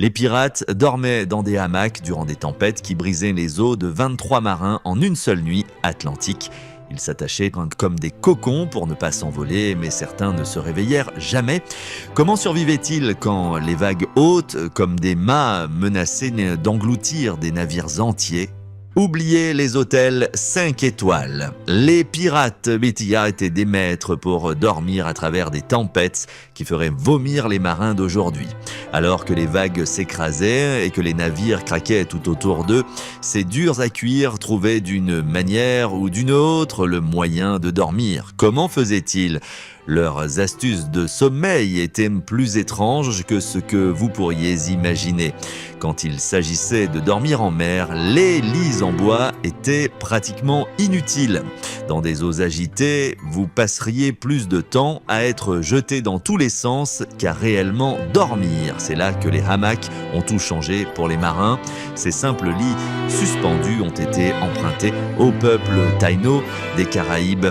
Les pirates dormaient dans des hamacs durant des tempêtes qui brisaient les os de 23 marins en une seule nuit atlantique. Ils s'attachaient comme des cocons pour ne pas s'envoler, mais certains ne se réveillèrent jamais. Comment survivaient-ils quand les vagues hautes, comme des mâts, menaçaient d'engloutir des navires entiers ? Oubliez les hôtels 5 étoiles. Les pirates Bétilla étaient des maîtres pour dormir à travers des tempêtes qui feraient vomir les marins d'aujourd'hui. Alors que les vagues s'écrasaient et que les navires craquaient tout autour d'eux, ces durs à cuire trouvaient d'une manière ou d'une autre le moyen de dormir. Comment faisaient-ils ? Leurs astuces de sommeil étaient plus étranges que ce que vous pourriez imaginer. Quand il s'agissait de dormir en mer, les lits en bois étaient pratiquement inutiles. Dans des eaux agitées, vous passeriez plus de temps à être jeté dans tous les sens qu'à réellement dormir. C'est là que les hamacs ont tout changé pour les marins. Ces simples lits suspendus ont été empruntés au peuple taïno des Caraïbes.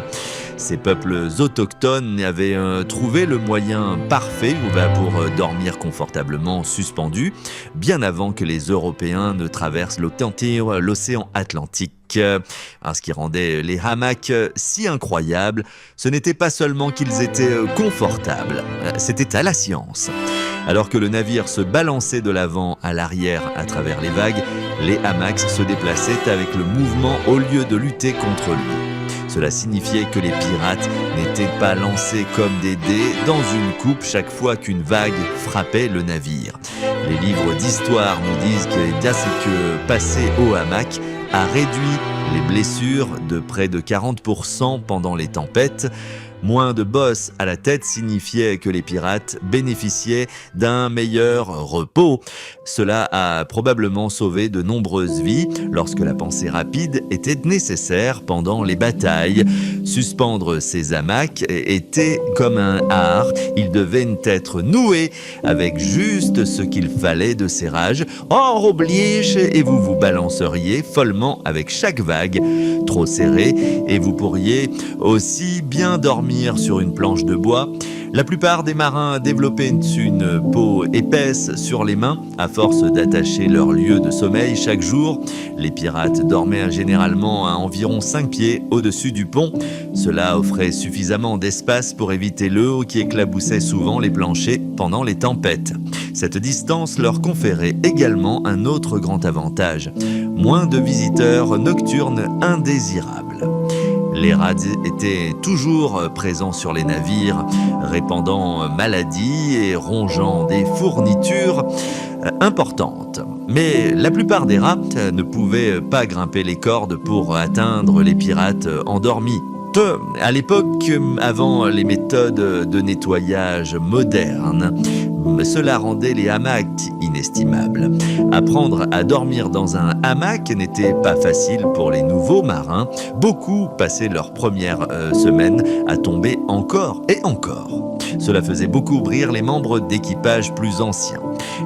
Ces peuples autochtones avaient trouvé le moyen parfait pour dormir confortablement suspendus, bien avant que les Européens ne traversent l'océan Atlantique. Ce qui rendait les hamacs si incroyables, ce n'était pas seulement qu'ils étaient confortables, c'était à la science. Alors que le navire se balançait de l'avant à l'arrière à travers les vagues, les hamacs se déplaçaient avec le mouvement au lieu de lutter contre lui. Cela signifiait que les pirates n'étaient pas lancés comme des dés dans une coupe chaque fois qu'une vague frappait le navire. Les livres d'histoire nous disent que passer au hamac a réduit les blessures de près de 40% pendant les tempêtes. Moins de bosses à la tête signifiait que les pirates bénéficiaient d'un meilleur repos. Cela a probablement sauvé de nombreuses vies lorsque la pensée rapide était nécessaire pendant les batailles. Suspendre ces hamacs était comme un art. Ils devaient être noués avec juste ce qu'il fallait de serrage. En oblige, et vous vous balanceriez follement avec chaque vague. Trop serré et vous pourriez aussi bien dormir sur une planche de bois. La plupart des marins développaient une peau épaisse sur les mains à force d'attacher leur lieu de sommeil chaque jour. Les pirates dormaient généralement à environ 5 pieds au-dessus du pont. Cela offrait suffisamment d'espace pour éviter l'eau qui éclaboussait souvent les planchers pendant les tempêtes. Cette distance leur conférait également un autre grand avantage: moins de visiteurs nocturnes indésirables. Les rats étaient toujours présents sur les navires, répandant maladies et rongeant des fournitures importantes. Mais la plupart des rats ne pouvaient pas grimper les cordes pour atteindre les pirates endormis. À l'époque, avant les méthodes de nettoyage modernes, cela rendait les hamacs inestimables. Apprendre à dormir dans un hamac n'était pas facile pour les nouveaux marins. Beaucoup passaient leurs premières semaines à tomber encore et encore. Cela faisait beaucoup rire les membres d'équipage plus anciens.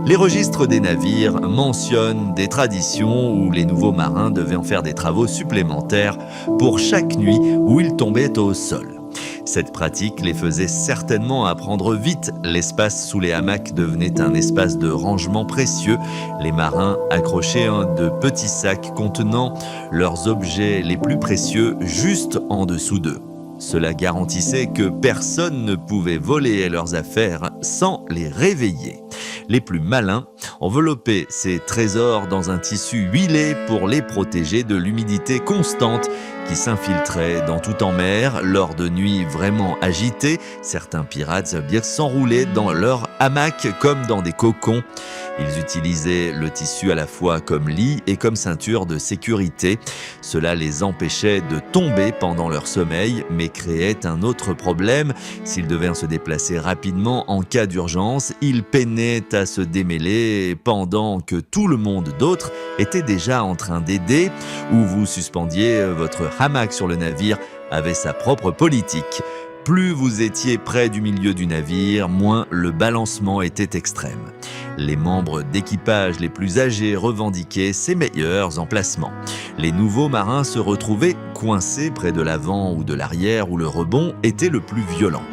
Les registres des navires mentionnent des traditions où les nouveaux marins devaient en faire des travaux supplémentaires pour chaque nuit où ils tombaient au sol. Cette pratique les faisait certainement apprendre vite. L'espace sous les hamacs devenait un espace de rangement précieux. Les marins accrochaient de petits sacs contenant leurs objets les plus précieux juste en dessous d'eux. Cela garantissait que personne ne pouvait voler leurs affaires sans les réveiller. Les plus malins enveloppaient ces trésors dans un tissu huilé pour les protéger de l'humidité constante qui s'infiltrait dans tout en mer. Lors de nuits vraiment agitées, certains pirates s'enroulaient dans leur hamac comme dans des cocons. Ils utilisaient le tissu à la fois comme lit et comme ceinture de sécurité. Cela les empêchait de tomber pendant leur sommeil, mais créait un autre problème. S'ils devaient se déplacer rapidement en cas d'urgence, ils peinaient à se démêler pendant que tout le monde d'autre était déjà en train d'aider. Où vous suspendiez votre hamac sur le navire avait sa propre politique. Plus vous étiez près du milieu du navire, moins le balancement était extrême. Les membres d'équipage les plus âgés revendiquaient ces meilleurs emplacements. Les nouveaux marins se retrouvaient coincés près de l'avant ou de l'arrière où le rebond était le plus violent.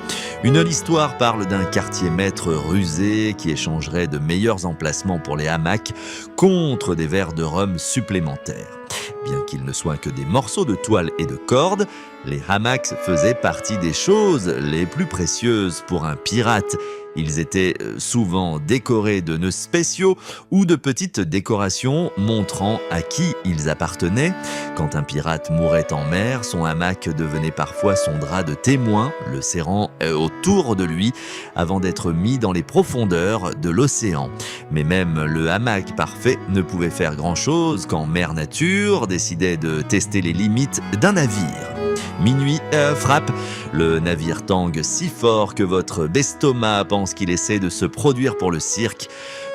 Une histoire parle d'un quartier maître rusé qui échangerait de meilleurs emplacements pour les hamacs contre des verres de rhum supplémentaires. Bien qu'ils ne soient que des morceaux de toile et de corde, les hamacs faisaient partie des choses les plus précieuses pour un pirate. Ils étaient souvent décorés de nœuds spéciaux ou de petites décorations montrant à qui ils appartenaient. Quand un pirate mourait en mer, son hamac devenait parfois son drap de témoin, le serrant autour de lui avant d'être mis dans les profondeurs de l'océan. Mais même le hamac parfait ne pouvait faire grand-chose quand Mère Nature décidait de tester les limites d'un navire. Minuit frappe, le navire tangue si fort que votre bestioma pense qu'il essaie de se produire pour le cirque.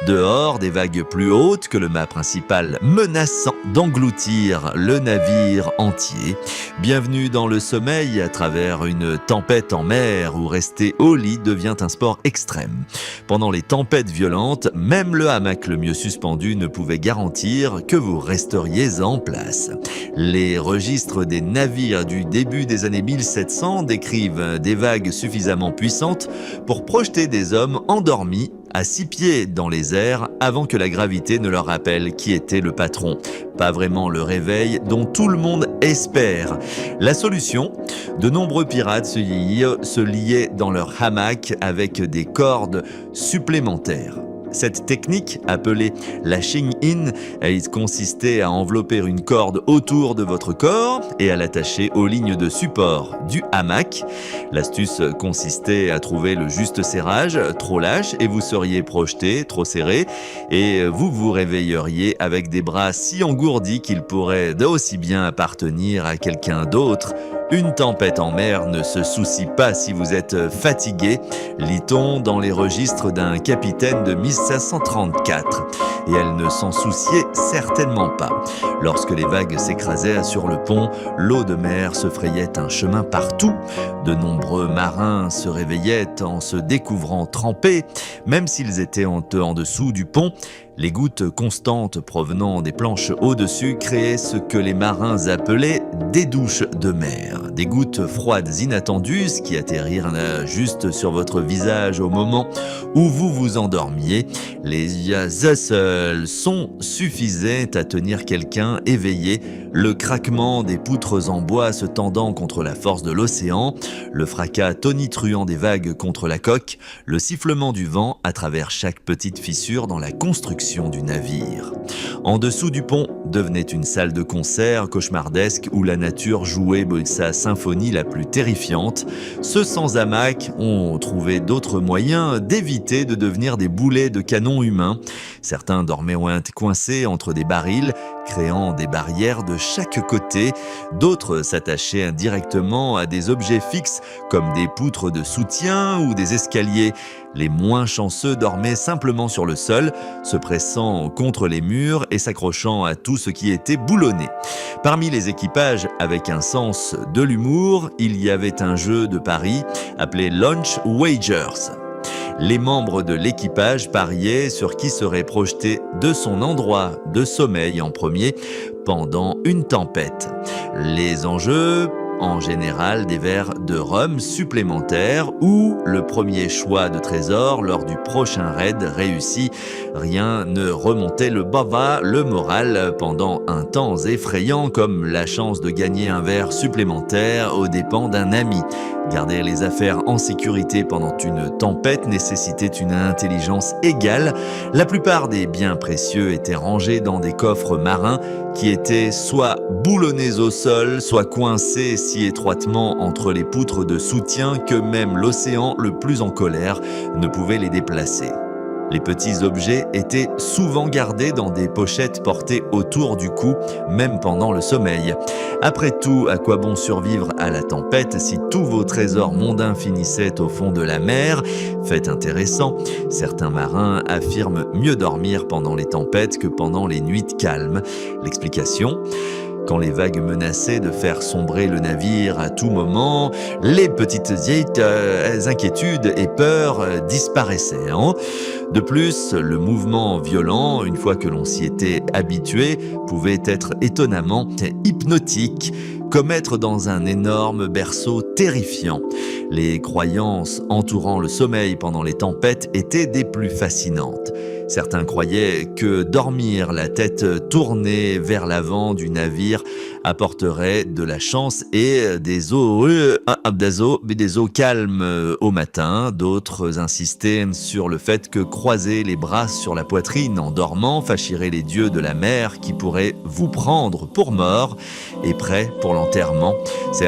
Dehors, des vagues plus hautes que le mât principal menaçant d'engloutir le navire entier. Bienvenue dans le sommeil à travers une tempête en mer où rester au lit devient un sport extrême. Pendant les tempêtes violentes, même le hamac le mieux suspendu ne pouvait garantir que vous resteriez en place. Les registres des navires du début des années 1700 décrivent des vagues suffisamment puissantes pour projeter des hommes endormis à 6 pieds dans les airs avant que la gravité ne leur rappelle qui était le patron. Pas vraiment le réveil dont tout le monde espère. La solution ? De nombreux pirates se liaient dans leur hamac avec des cordes supplémentaires. Cette technique, appelée lashing in, consistait à envelopper une corde autour de votre corps et à l'attacher aux lignes de support du hamac. L'astuce consistait à trouver le juste serrage, trop lâche, et vous seriez projeté, trop serré, et vous vous réveilleriez avec des bras si engourdis qu'ils pourraient aussi bien appartenir à quelqu'un d'autre. Une tempête en mer ne se soucie pas si vous êtes fatigué, lit-on dans les registres d'un capitaine de 1534. Et elle ne s'en souciait certainement pas. Lorsque les vagues s'écrasaient sur le pont, l'eau de mer se frayait un chemin partout. De nombreux marins se réveillaient en se découvrant trempés, même s'ils étaient en dessous du pont. Les gouttes constantes provenant des planches au-dessus créaient ce que les marins appelaient des douches de mer. Des gouttes froides inattendues qui atterrirent juste sur votre visage au moment où vous vous endormiez. Un seul son suffisait à tenir quelqu'un éveillé. Le craquement des poutres en bois se tendant contre la force de l'océan, le fracas tonitruant des vagues contre la coque, le sifflement du vent à travers chaque petite fissure dans la construction du navire. En dessous du pont devenait une salle de concert cauchemardesque où la nature jouait sa symphonie la plus terrifiante. Ceux sans hamac ont trouvé d'autres moyens d'éviter de devenir des boulets de canon humains. Certains dormaient coincés entre des barils, créant des barrières de chaque côté. D'autres s'attachaient indirectement à des objets fixes comme des poutres de soutien ou des escaliers. Les moins chanceux dormaient simplement sur le sol, se pressant contre les murs et s'accrochant à tout ce qui était boulonné. Parmi les équipages avec un sens de l'humour, il y avait un jeu de paris appelé Launch Wagers. Les membres de l'équipage pariaient sur qui serait projeté de son endroit de sommeil en premier pendant une tempête. Les enjeux, en général des verres de rhum supplémentaires ou le premier choix de trésor lors du prochain raid réussi. Rien ne remontait le moral pendant un temps effrayant comme la chance de gagner un verre supplémentaire aux dépens d'un ami. Garder les affaires en sécurité pendant une tempête nécessitait une intelligence égale. La plupart des biens précieux étaient rangés dans des coffres marins qui étaient soit boulonnés au sol, soit coincés si étroitement entre les poutres de soutien que même l'océan le plus en colère ne pouvait les déplacer. Les petits objets étaient souvent gardés dans des pochettes portées autour du cou, même pendant le sommeil. Après tout, à quoi bon survivre à la tempête si tous vos trésors mondains finissaient au fond de la mer ? Fait intéressant, certains marins affirment mieux dormir pendant les tempêtes que pendant les nuits calmes. L'explication ? Quand les vagues menaçaient de faire sombrer le navire à tout moment, les petites inquiétudes et peurs disparaissaient. De plus, le mouvement violent, une fois que l'on s'y était habitué, pouvait être étonnamment hypnotique. comme être dans un énorme berceau terrifiant. Les croyances entourant le sommeil pendant les tempêtes étaient des plus fascinantes. Certains croyaient que dormir la tête tournée vers l'avant du navire apporterait de la chance et des eaux calmes au matin. D'autres insistaient sur le fait que croiser les bras sur la poitrine en dormant fâcherait les dieux de la mer qui pourraient vous prendre pour mort et prêt pour l'enterrement. Ces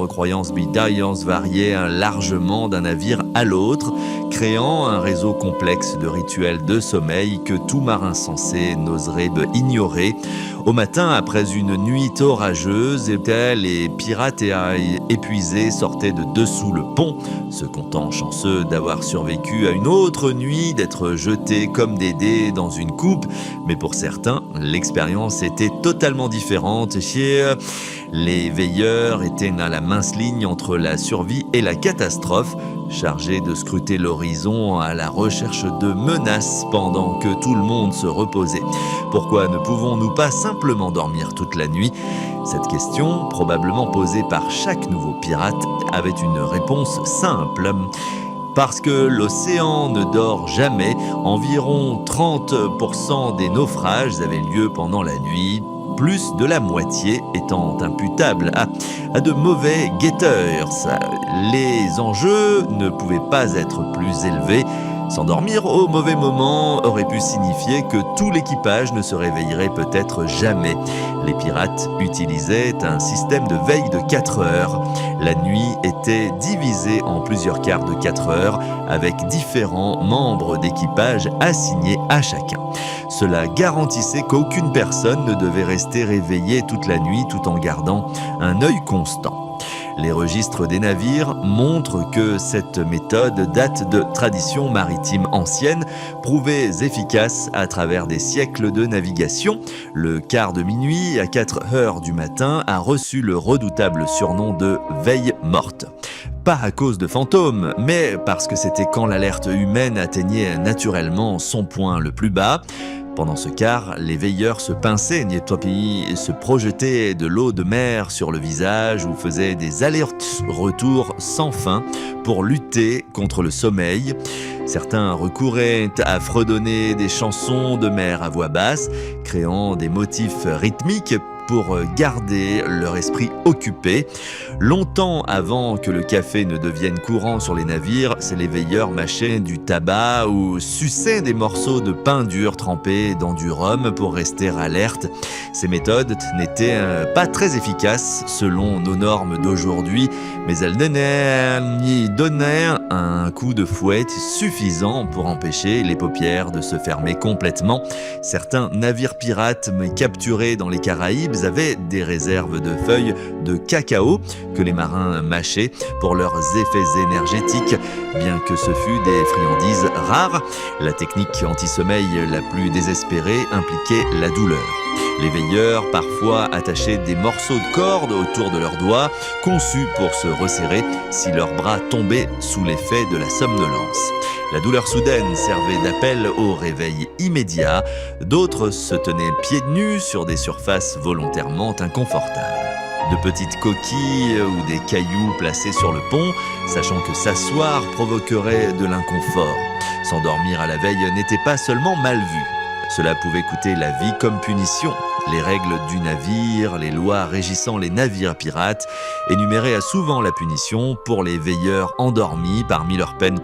croyances variaient largement d'un navire à l'autre, créant un réseau complexe de rituels de sommeil que tout marin sensé n'oserait ignorer. Au matin, après une nuit orageuse, les pirates épuisés sortaient de dessous le pont, se comptant chanceux d'avoir survécu à une autre nuit, d'être jetés comme des dés dans une coupe. Mais pour certains, l'expérience était totalement différente. Les veilleurs étaient à la mince ligne entre la survie et la catastrophe, chargés de scruter l'horizon à la recherche de menaces pendant que tout le monde se reposait. Pourquoi ne pouvons-nous pas simplement dormir toute la nuit ? Cette question, probablement posée par chaque nouveau pirate, avait une réponse simple. Parce que l'océan ne dort jamais, environ 30% des naufrages avaient lieu pendant la nuit, plus de la moitié étant imputable à de mauvais guetteurs. Les enjeux ne pouvaient pas être plus élevés. S'endormir au mauvais moment aurait pu signifier que tout l'équipage ne se réveillerait peut-être jamais. Les pirates utilisaient un système de veille de 4 heures. La nuit était divisée en plusieurs quarts de 4 heures avec différents membres d'équipage assignés à chacun. Cela garantissait qu'aucune personne ne devait rester réveillée toute la nuit tout en gardant un œil constant. Les registres des navires montrent que cette méthode date de traditions maritimes anciennes, prouvées efficaces à travers des siècles de navigation. Le quart de minuit à 4 heures du matin a reçu le redoutable surnom de « veille morte ». Pas à cause de fantômes, mais parce que c'était quand l'alerte humaine atteignait naturellement son point le plus bas. Pendant ce quart, les veilleurs se pinçaient, se projetaient de l'eau de mer sur le visage ou faisaient des allers-retours sans fin pour lutter contre le sommeil. Certains recouraient à fredonner des chansons de mer à voix basse, créant des motifs rythmiques pour garder leur esprit occupé. Longtemps avant que le café ne devienne courant sur les navires, les veilleurs mâchaient du tabac ou suçaient des morceaux de pain dur trempés dans du rhum pour rester alerte. Ces méthodes n'étaient pas très efficaces selon nos normes d'aujourd'hui, mais elles donnaient un coup de fouet suffisant pour empêcher les paupières de se fermer complètement. Certains navires pirates capturés dans les Caraïbes avaient des réserves de feuilles de cacao que les marins mâchaient pour leurs effets énergétiques. Bien que ce fût des friandises rares, la technique anti-sommeil la plus désespérée impliquait la douleur. Les veilleurs parfois attachaient des morceaux de corde autour de leurs doigts, conçus pour se resserrer si leurs bras tombaient sous l'effet de la somnolence. La douleur soudaine servait d'appel au réveil immédiat. D'autres se tenaient pieds nus sur des surfaces volontairement inconfortables. De petites coquilles ou des cailloux placés sur le pont, sachant que s'asseoir provoquerait de l'inconfort. S'endormir à la veille n'était pas seulement mal vu. Cela pouvait coûter la vie comme punition. Les règles du navire, les lois régissant les navires pirates énuméraient souvent la punition pour les veilleurs endormis parmi leurs peines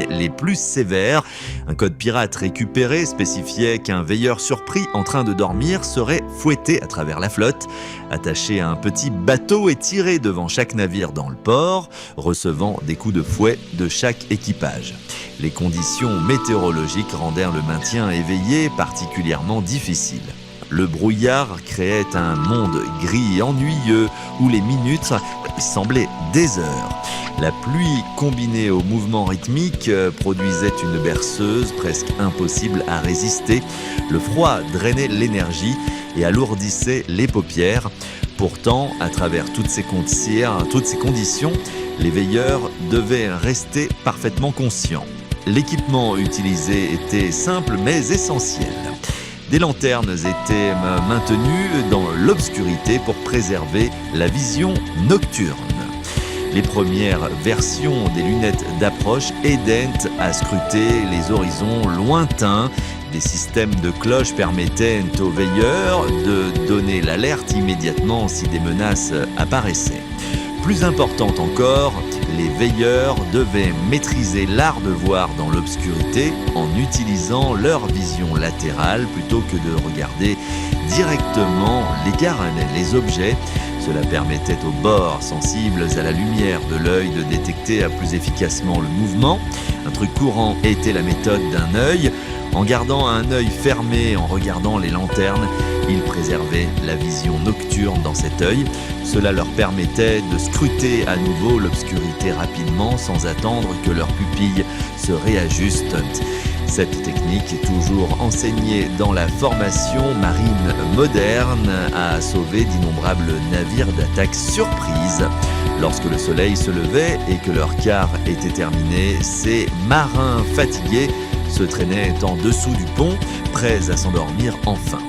les plus sévères. Un code pirate récupéré spécifiait qu'un veilleur surpris en train de dormir serait fouetté à travers la flotte, attaché à un petit bateau et tiré devant chaque navire dans le port, recevant des coups de fouet de chaque équipage. Les conditions météorologiques rendèrent le maintien éveillé particulièrement difficile. Le brouillard créait un monde gris et ennuyeux où les minutes semblaient des heures. La pluie combinée au mouvement rythmique produisait une berceuse presque impossible à résister. Le froid drainait l'énergie et alourdissait les paupières. Pourtant, à travers toutes ces conditions, les veilleurs devaient rester parfaitement conscients. L'équipement utilisé était simple mais essentiel. Des lanternes étaient maintenues dans l'obscurité pour préserver la vision nocturne. Les premières versions des lunettes d'approche aidaient à scruter les horizons lointains. Des systèmes de cloches permettaient aux veilleurs de donner l'alerte immédiatement si des menaces apparaissaient. Plus importante encore, les veilleurs devaient maîtriser l'art de voir dans l'obscurité en utilisant leur vision latérale plutôt que de regarder directement les objets. Cela permettait aux bords sensibles à la lumière de l'œil de détecter plus efficacement le mouvement. Un truc courant était la méthode d'un œil. En gardant un œil fermé, en regardant les lanternes, ils préservaient la vision nocturne dans cet œil. Cela leur permettait de scruter à nouveau l'obscurité rapidement sans attendre que leurs pupilles se réajustent. Cette technique est toujours enseignée dans la formation marine moderne, a sauvé d'innombrables navires d'attaque surprise. Lorsque le soleil se levait et que leur quart était terminé, ces marins fatigués se traînaient en dessous du pont, prêts à s'endormir enfin.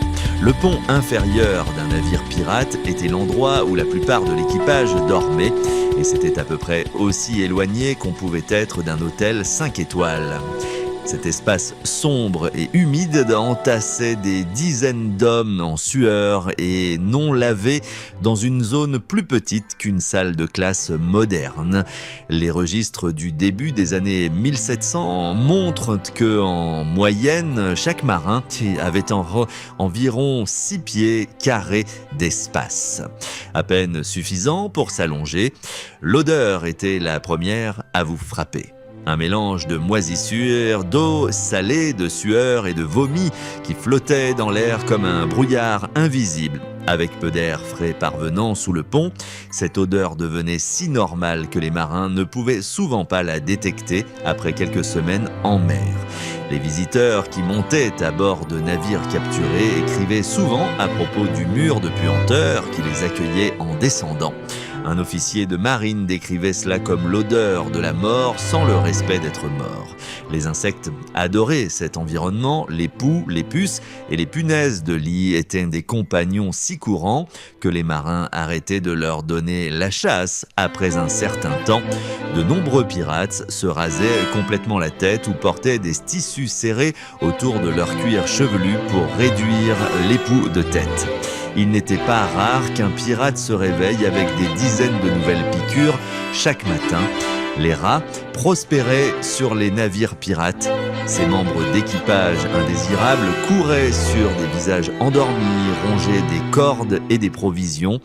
Le pont inférieur d'un navire pirate était l'endroit où la plupart de l'équipage dormait, et c'était à peu près aussi éloigné qu'on pouvait être d'un hôtel 5 étoiles. Cet espace sombre et humide entassait des dizaines d'hommes en sueur et non lavés dans une zone plus petite qu'une salle de classe moderne. Les registres du début des années 1700 montrent qu'en moyenne, chaque marin avait environ 6 pieds carrés d'espace. À peine suffisant pour s'allonger, l'odeur était la première à vous frapper. Un mélange de moisissures, d'eau salée, de sueur et de vomi qui flottait dans l'air comme un brouillard invisible. Avec peu d'air frais parvenant sous le pont, cette odeur devenait si normale que les marins ne pouvaient souvent pas la détecter après quelques semaines en mer. Les visiteurs qui montaient à bord de navires capturés écrivaient souvent à propos du mur de puanteur qui les accueillait en descendant. Un officier de marine décrivait cela comme l'odeur de la mort sans le respect d'être mort. Les insectes adoraient cet environnement, les poux, les puces et les punaises de lit étaient des compagnons si courants que les marins arrêtaient de leur donner la chasse. Après un certain temps, de nombreux pirates se rasaient complètement la tête ou portaient des tissus serrés autour de leur cuir chevelu pour réduire les poux de tête. Il n'était pas rare qu'un pirate se réveille avec des dizaines de nouvelles piqûres chaque matin. Les rats prospéraient sur les navires pirates. Ces membres d'équipage indésirables couraient sur des visages endormis, rongeaient des cordes et des provisions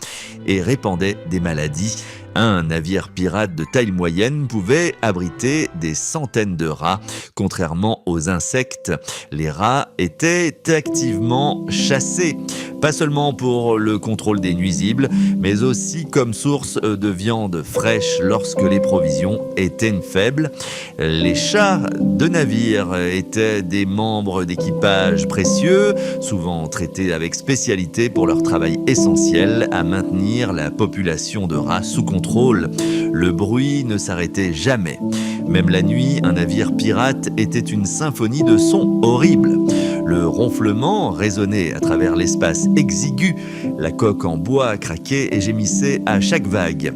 et répandaient des maladies. Un navire pirate de taille moyenne pouvait abriter des centaines de rats. Contrairement aux insectes, les rats étaient activement chassés. Pas seulement pour le contrôle des nuisibles, mais aussi comme source de viande fraîche lorsque les provisions étaient faibles. Les chats de navire étaient des membres d'équipage précieux, souvent traités avec spécialité pour leur travail essentiel à maintenir la population de rats sous contrôle. Le bruit ne s'arrêtait jamais. Même la nuit, un navire pirate était une symphonie de sons horribles. Le ronflement résonnait à travers l'espace exigu. La coque en bois craquait et gémissait à chaque vague.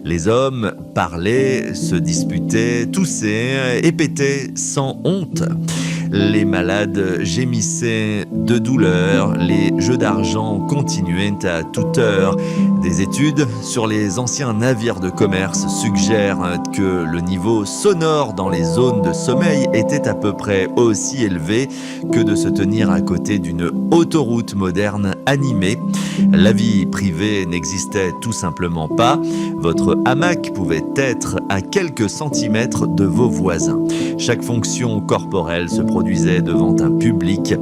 Les hommes parlaient, se disputaient, toussaient et pétaient sans honte. Les malades gémissaient de douleur, les jeux d'argent continuaient à toute heure. Des études sur les anciens navires de commerce suggèrent que le niveau sonore dans les zones de sommeil était à peu près aussi élevé que de se tenir à côté d'une autoroute moderne animée. La vie privée n'existait tout simplement pas. Votre hamac pouvait être à quelques centimètres de vos voisins. Chaque fonction corporelle se produisait devant un public.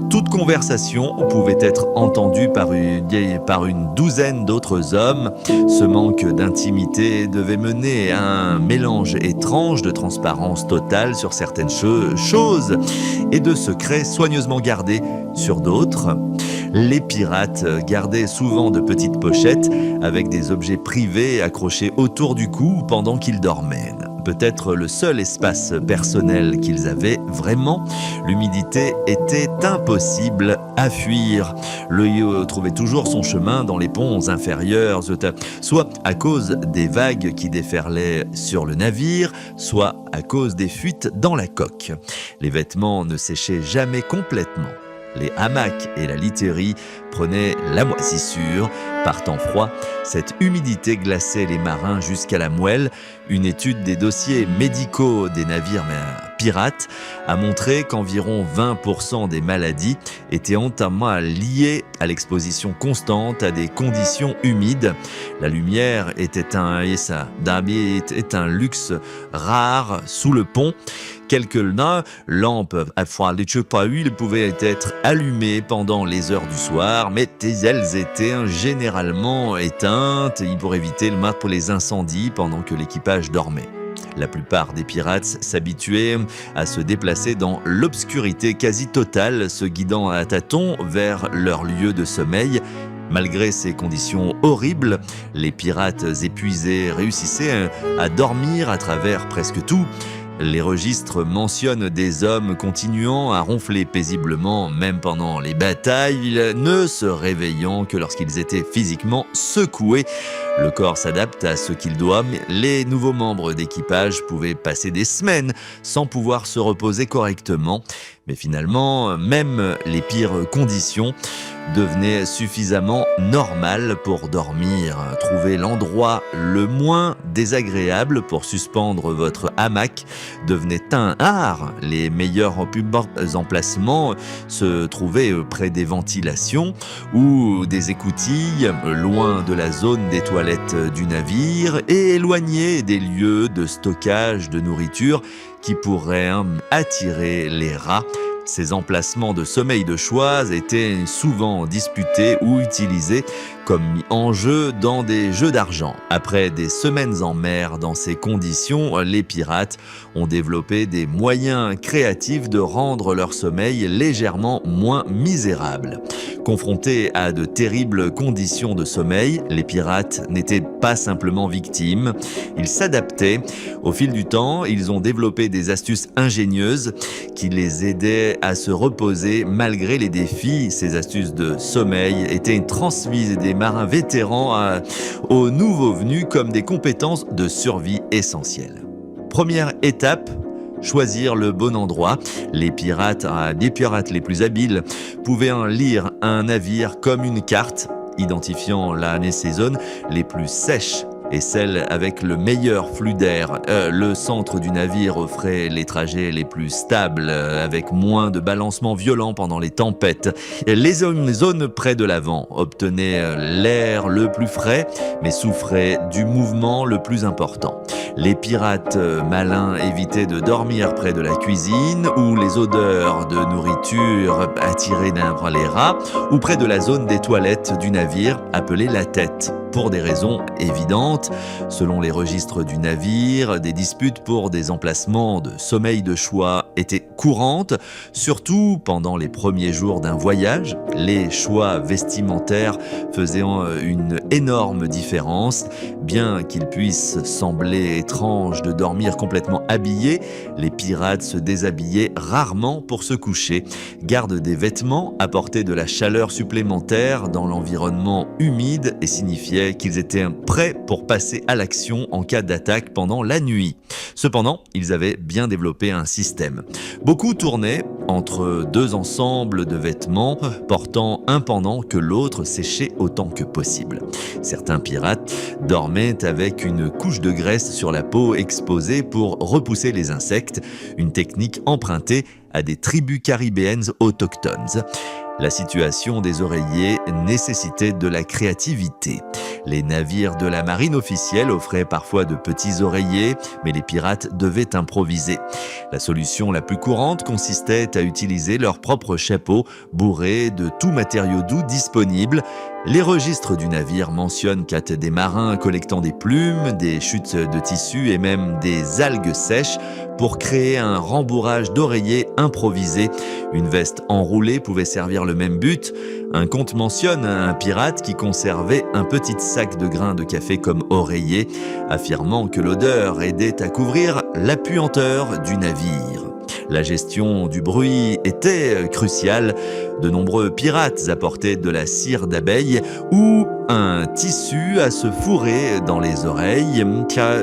Toute conversation pouvait être entendue par une douzaine d'autres hommes. Ce manque d'intimité devait mener à un mélange étrange de transparence totale sur certaines choses et de secrets soigneusement gardés sur d'autres. Les pirates gardaient souvent de petites pochettes avec des objets privés accrochés autour du cou pendant qu'ils dormaient. peut-être le seul espace personnel qu'ils avaient vraiment. L'humidité était impossible à fuir. L'œil trouvait toujours son chemin dans les ponts inférieurs, soit à cause des vagues qui déferlaient sur le navire, soit à cause des fuites dans la coque. Les vêtements ne séchaient jamais complètement. Les hamacs et la literie prenaient la moisissure. Par temps froid, cette humidité glaçait les marins jusqu'à la moelle. Une étude des dossiers médicaux des navires pirates a montré qu'environ 20% des maladies étaient entièrement liées à l'exposition constante à des conditions humides. La lumière était un luxe rare sous le pont. Quelques lampes à froid de huile pouvaient être allumées pendant les heures du soir, mais elles étaient généralement éteintes pour éviter les incendies pendant que l'équipage dormait. La plupart des pirates s'habituaient à se déplacer dans l'obscurité quasi totale, se guidant à tâtons vers leur lieu de sommeil. Malgré ces conditions horribles, les pirates épuisés réussissaient à dormir à travers presque tout. Les registres mentionnent des hommes continuant à ronfler paisiblement, même pendant les batailles, ne se réveillant que lorsqu'ils étaient physiquement secoués. Le corps s'adapte à ce qu'il doit, mais les nouveaux membres d'équipage pouvaient passer des semaines sans pouvoir se reposer correctement. Mais finalement, même les pires conditions devenaient suffisamment normales pour dormir. Trouver l'endroit le moins désagréable pour suspendre votre hamac devenait un art. Les meilleurs emplacements se trouvaient près des ventilations ou des écoutilles, loin de la zone des toilettes du navire et éloignés des lieux de stockage de nourriture qui pourraient attirer les rats. Ces emplacements de sommeil de choix étaient souvent disputés ou utilisés comme mis en jeu dans des jeux d'argent. Après des semaines en mer dans ces conditions, les pirates ont développé des moyens créatifs de rendre leur sommeil légèrement moins misérable. Confrontés à de terribles conditions de sommeil, les pirates n'étaient pas simplement victimes, ils s'adaptaient. Au fil du temps, ils ont développé des astuces ingénieuses qui les aidaient à se reposer malgré les défis. Ces astuces de sommeil étaient transmises des marins vétérans aux nouveaux venus comme des compétences de survie essentielles. Première étape, choisir le bon endroit. Les pirates les plus habiles pouvaient lire un navire comme une carte, identifiant ces zones les plus sèches et celles avec le meilleur flux d'air. Le centre du navire offrait les trajets les plus stables, avec moins de balancements violents pendant les tempêtes. Les zones près de l'avant obtenaient l'air le plus frais, mais souffraient du mouvement le plus important. Les pirates malins évitaient de dormir près de la cuisine, où les odeurs de nourriture attiraient les rats, ou près de la zone des toilettes du navire, appelée la tête. Pour des raisons évidentes, selon les registres du navire, des disputes pour des emplacements de sommeil de choix étaient courantes, surtout pendant les premiers jours d'un voyage. Les choix vestimentaires faisaient une énorme différence. Bien qu'il puisse sembler étrange de dormir complètement habillé, les pirates se déshabillaient rarement pour se coucher. Garde des vêtements apportaient de la chaleur supplémentaire dans l'environnement humide et signifiait qu'ils étaient prêts pour passer à l'action en cas d'attaque pendant la nuit. Cependant, ils avaient bien développé un système. Beaucoup tournaient entre deux ensembles de vêtements, portant un pendant que l'autre séchait autant que possible. Certains pirates dormaient avec une couche de graisse sur la peau exposée pour repousser les insectes, une technique empruntée à des tribus caribéennes autochtones. La situation des oreillers nécessitait de la créativité. Les navires de la marine officielle offraient parfois de petits oreillers, mais les pirates devaient improviser. La solution la plus courante consistait à utiliser leur propre chapeau bourré de tout matériau doux disponible. Les registres du navire mentionnent qu'à des marins collectant des plumes, des chutes de tissus et même des algues sèches pour créer un rembourrage d'oreiller improvisé. Une veste enroulée pouvait servir le même but. Un conte mentionne un pirate qui conservait un petit sac de grains de café comme oreiller, affirmant que l'odeur aidait à couvrir la puanteur du navire. La gestion du bruit était cruciale. De nombreux pirates apportaient de la cire d'abeille ou un tissu à se fourrer dans les oreilles.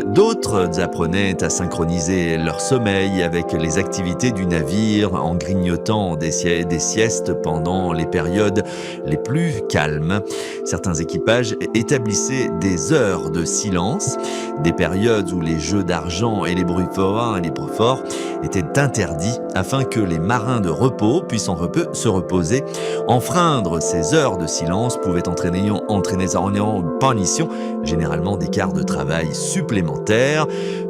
D'autres apprenaient à synchroniser leur sommeil avec les activités du navire en grignotant des siestes pendant les périodes les plus calmes. Certains équipages établissaient des heures de silence, des périodes où les jeux d'argent et les bruits forts étaient interdits afin que les marins de repos puissent se reposer. Enfreindre ces heures de silence pouvait entraîner en punition généralement des quarts de travail supplémentaires.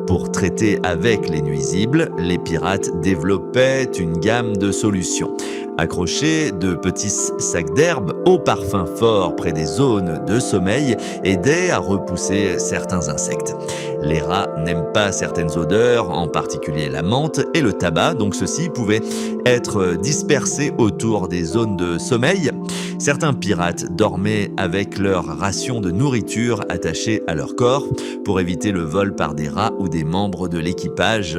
Pour traiter avec les nuisibles, les pirates développaient une gamme de solutions. Accrocher de petits sacs d'herbe au parfum fort près des zones de sommeil aidait à repousser certains insectes. Les rats n'aiment pas certaines odeurs, en particulier la menthe et le tabac, donc ceux-ci pouvaient être dispersés autour des zones de sommeil. Certains pirates dormaient avec leur ration de nourriture attachée à leur corps pour éviter le vol par des rats ou des membres de l'équipage.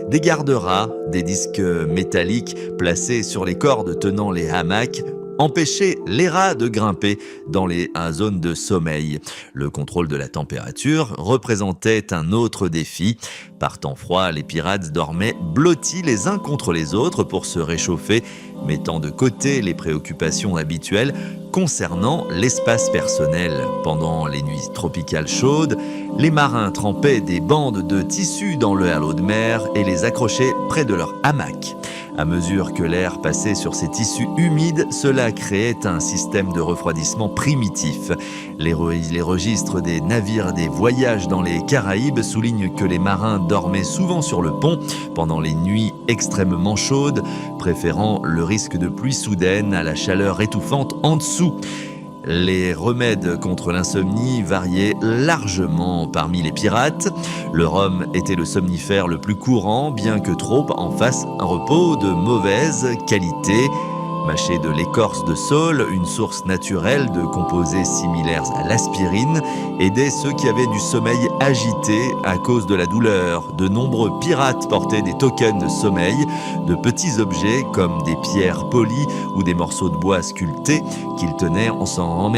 Des garde-rats, des disques métalliques placés sur les cordes tenant les hamacs, empêcher les rats de grimper dans les zones de sommeil. Le contrôle de la température représentait un autre défi. Par temps froid, les pirates dormaient blottis les uns contre les autres pour se réchauffer, mettant de côté les préoccupations habituelles concernant l'espace personnel. Pendant les nuits tropicales chaudes, les marins trempaient des bandes de tissu dans le halo de mer et les accrochaient près de leur hamac. À mesure que l'air passait sur ces tissus humides, cela créait un système de refroidissement primitif. Les registres des navires des voyages dans les Caraïbes soulignent que les marins dormaient souvent sur le pont pendant les nuits extrêmement chaudes, préférant le risque de pluie soudaine à la chaleur étouffante en dessous. Les remèdes contre l'insomnie variaient largement parmi les pirates. Le rhum était le somnifère le plus courant, bien que trop en fasse un repos de mauvaise qualité. Mâcher de l'écorce de saule, une source naturelle de composés similaires à l'aspirine, aidait ceux qui avaient du sommeil agité à cause de la douleur. De nombreux pirates portaient des tokens de sommeil, de petits objets comme des pierres polies ou des morceaux de bois sculptés qu'ils tenaient en s'endormant.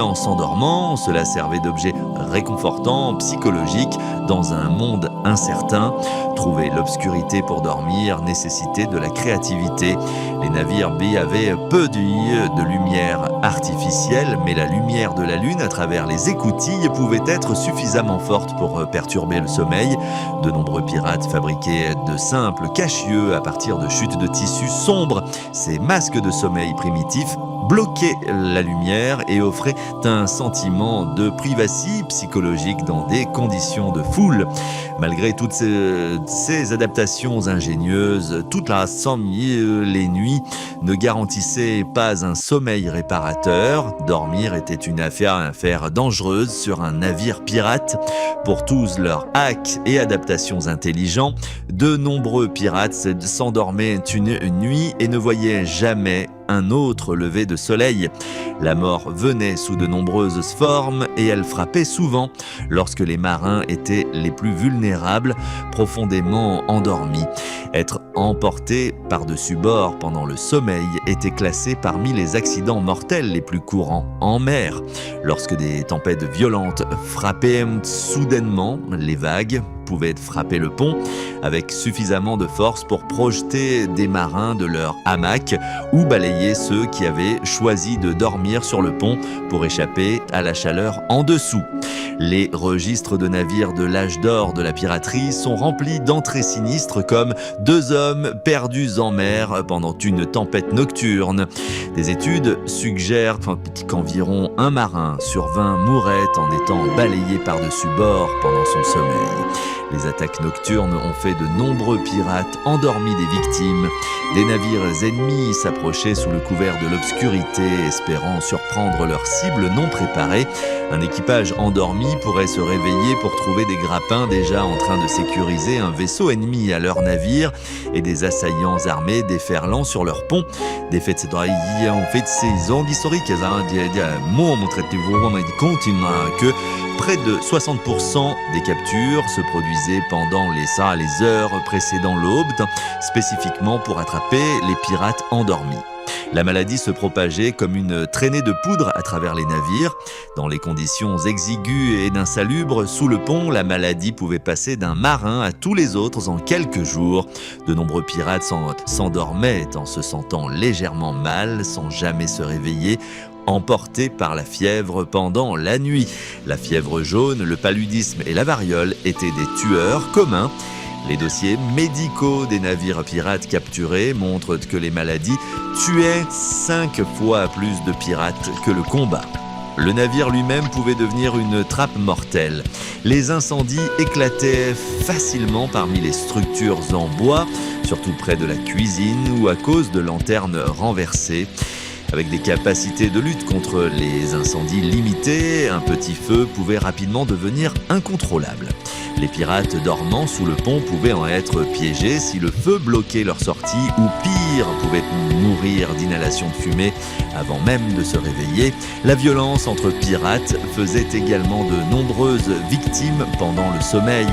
En s'endormant, cela servait d'objet réconfortant, psychologique, dans un monde incertain. Trouver l'obscurité pour dormir nécessitait de la créativité. Les navires avaient peu de lumière artificielle, mais la lumière de la lune à travers les écoutilles pouvait être suffisamment forte pour perturber le sommeil. De nombreux pirates fabriquaient de simples cache-yeux à partir de chutes de tissus sombres. Ces masques de sommeil primitifs bloquaient la lumière et offraient un sentiment de privacy psychologique dans des conditions de foule. Malgré toutes ces adaptations ingénieuses, toute la les nuits ne garantissaient pas un sommeil réparateur. Dormir était une affaire dangereuse sur un navire pirate. Pour tous leurs hacks et adaptations intelligents, de nombreux pirates s'endormaient une nuit et ne voyaient jamais un autre lever de soleil. La mort venait sous de nombreuses formes et elle frappait souvent lorsque les marins étaient les plus vulnérables, profondément endormis. Être emporté par-dessus bord pendant le sommeil était classé parmi les accidents mortels les plus courants en mer. Lorsque des tempêtes violentes frappaient soudainement, les vagues pouvaient frapper le pont avec suffisamment de force pour projeter des marins de leur hamac ou balayer ceux qui avaient choisi de dormir sur le pont pour échapper à la chaleur en dessous. Les registres de navires de l'âge d'or de la piraterie sont remplis d'entrées sinistres comme 2 hommes perdus en mer pendant une tempête nocturne. Des études suggèrent qu'environ 1 marin sur 20 mourrait en étant balayé par-dessus bord pendant son sommeil. Les attaques nocturnes ont fait de nombreux pirates endormis des victimes. Des navires ennemis s'approchaient sous le couvert de l'obscurité, espérant surprendre leurs cibles non préparées. Un équipage endormi pourrait se réveiller pour trouver des grappins déjà en train de sécuriser un vaisseau ennemi à leur navire et des assaillants armés déferlant sur leur pont. Des faits historiques que près de 60% des captures se produisaient pendant les heures précédant l'aube, spécifiquement pour attraper les pirates endormis. La maladie se propageait comme une traînée de poudre à travers les navires. Dans les conditions exiguës et insalubres, sous le pont, la maladie pouvait passer d'un marin à tous les autres en quelques jours. De nombreux pirates s'endormaient en se sentant légèrement mal, sans jamais se réveiller, emportés par la fièvre pendant la nuit. La fièvre jaune, le paludisme et la variole étaient des tueurs communs. Les dossiers médicaux des navires pirates capturés montrent que les maladies tuaient 5 fois plus de pirates que le combat. Le navire lui-même pouvait devenir une trappe mortelle. Les incendies éclataient facilement parmi les structures en bois, surtout près de la cuisine ou à cause de lanternes renversées. Avec des capacités de lutte contre les incendies limitées, un petit feu pouvait rapidement devenir incontrôlable. Les pirates dormant sous le pont pouvaient en être piégés si le feu bloquait leur sortie ou pire, pouvaient mourir d'inhalation de fumée avant même de se réveiller. La violence entre pirates faisait également de nombreuses victimes pendant le sommeil.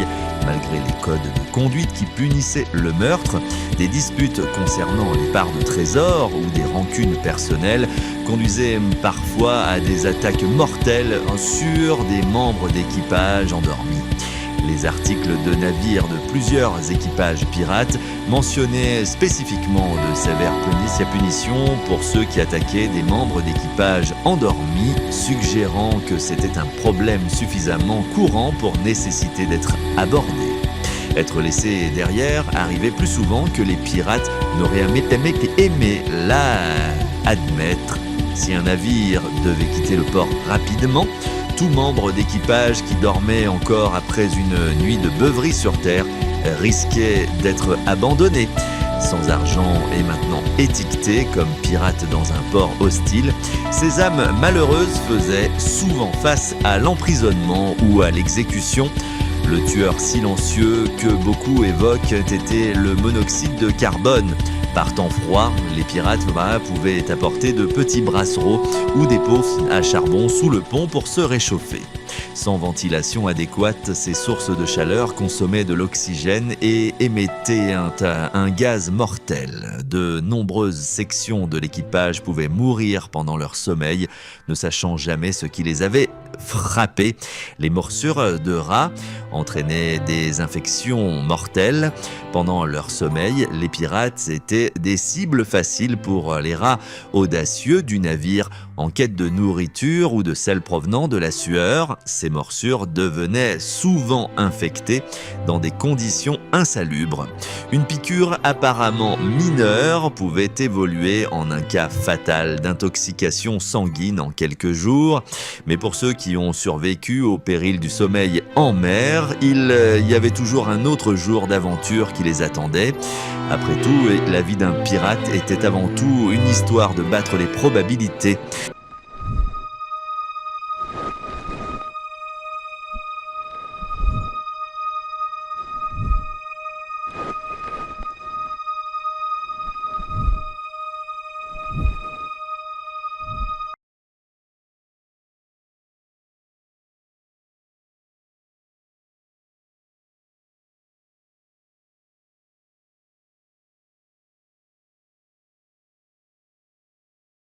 Malgré les codes de conduite qui punissaient le meurtre, des disputes concernant les parts de trésors ou des rancunes personnelles conduisaient parfois à des attaques mortelles sur des membres d'équipage endormis. Les articles de navires de plusieurs équipages pirates mentionnaient spécifiquement de sévères punitions pour ceux qui attaquaient des membres d'équipage endormis, suggérant que c'était un problème suffisamment courant pour nécessiter d'être abordé. Être laissé derrière arrivait plus souvent que les pirates n'auraient aimé admettre. Si un navire devait quitter le port rapidement, tout membre d'équipage qui dormait encore après une nuit de beuverie sur terre risquait d'être abandonné. Sans argent et maintenant étiquetés comme pirates dans un port hostile, ces âmes malheureuses faisaient souvent face à l'emprisonnement ou à l'exécution. Le tueur silencieux que beaucoup évoquent était le monoxyde de carbone. Par temps froid, les pirates pouvaient apporter de petits brassereaux ou des pots à charbon sous le pont pour se réchauffer. Sans ventilation adéquate, ces sources de chaleur consommaient de l'oxygène et émettaient un gaz mortel. De nombreuses sections de l'équipage pouvaient mourir pendant leur sommeil, ne sachant jamais ce qui les avait frappés. Les morsures de rats entraînaient des infections mortelles. Pendant leur sommeil, les pirates étaient des cibles faciles pour les rats audacieux du navire en quête de nourriture ou de sel provenant de la sueur. Ces morsures devenaient souvent infectées dans des conditions insalubres. Une piqûre apparemment mineure pouvait évoluer en un cas fatal d'intoxication sanguine en quelques jours. Mais pour ceux qui ont survécu au péril du sommeil en mer, il y avait toujours un autre jour d'aventure qui les attendait. Après tout, la vie d'un pirate était avant tout une histoire de battre les probabilités.